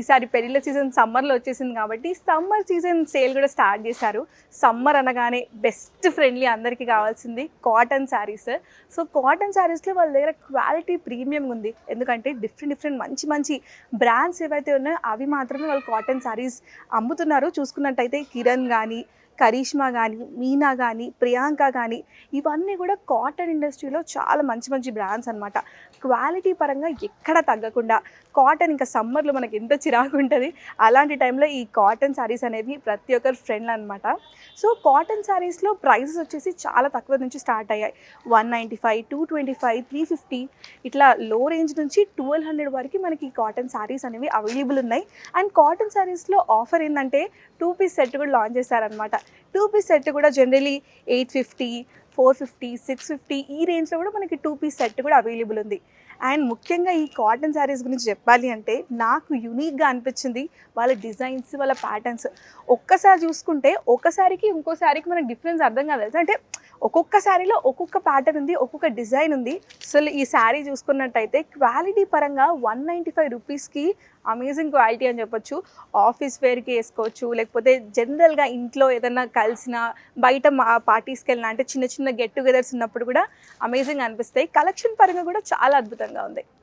ఈసారి పెళ్ళిళ్ళ సీజన్ సమ్మర్లో వచ్చేసింది కాబట్టి సమ్మర్ సీజన్ సేల్ కూడా స్టార్ట్ చేశారు. సమ్మర్ అనగానే బెస్ట్ ఫ్రెండ్లీ అందరికీ కావాల్సింది కాటన్ శారీస్. సో కాటన్ శారీస్లో వాళ్ళ దగ్గర క్వాలిటీ ప్రీమియం ఉంది. ఎందుకంటే డిఫరెంట్ మంచి మంచి బ్రాండ్స్ ఏవైతే ఉన్నాయో అవి మాత్రమే వాళ్ళు కాటన్ శారీస్ అమ్ముతున్నారు. చూసుకున్నట్టయితే కిరణ్ కానీ, కరిష్మా కానీ, మీనా కానీ, ప్రియాంక కానీ, ఇవన్నీ కూడా కాటన్ ఇండస్ట్రీలో చాలా మంచి మంచి బ్రాండ్స్ అనమాట. క్వాలిటీ పరంగా ఎక్కడ తగ్గకుండా కాటన్, ఇంకా సమ్మర్లో మనకి ఎంత చిరాకు ఉంటుంది, అలాంటి టైంలో ఈ కాటన్ శారీస్ అనేవి ప్రతి ఒక్కరు ఫ్రెండ్లు అనమాట. సో కాటన్ శారీస్లో ప్రైసెస్ వచ్చేసి చాలా తక్కువ నుంచి స్టార్ట్ అయ్యాయి. 195, 225, 350 ఇట్లా లో రేంజ్ నుంచి 1200 వరకు మనకి కాటన్ శారీస్ అనేవి అవైలబుల్ ఉన్నాయి. అండ్ కాటన్ శారీస్లో ఆఫర్ ఏంటంటే 2 పీస్ సెట్ కూడా లాంచ్ చేశారనమాట. 2 పీస్ సెట్ కూడా జనరలీ 850, 450, 650 ఈ రేంజ్లో కూడా మనకి 2 పీస్ సెట్ కూడా అవైలబుల్ ఉంది. అండ్ ముఖ్యంగా ఈ కాటన్ శారీస్ గురించి చెప్పాలి అంటే నాకు యూనిక్గా అనిపించింది వాళ్ళ డిజైన్స్, వాళ్ళ ప్యాటర్న్స్. ఒక్కసారి చూసుకుంటే ఒక శారీకి ఇంకో శారీకి మనకు డిఫరెన్స్ అర్థం కాదు. అంటే ఒక్కొక్క శారీలో ఒక్కొక్క ప్యాటర్న్ ఉంది, ఒక్కొక్క డిజైన్ ఉంది. అసలు ఈ శారీ చూసుకున్నట్టయితే క్వాలిటీ పరంగా 195 రూపీస్కి అమేజింగ్ క్వాలిటీ అని చెప్పొచ్చు. ఆఫీస్ వేర్కి వేసుకోవచ్చు, లేకపోతే జనరల్గా ఇంట్లో ఏదైనా కలిసిన, బయట పార్టీస్కి వెళ్ళినా, అంటే చిన్న చిన్న గెట్ టుగెదర్స్ ఉన్నప్పుడు కూడా అమేజింగ్ అనిపిస్తాయి. కలెక్షన్ పరంగా కూడా చాలా అద్భుతంగా ఉంది.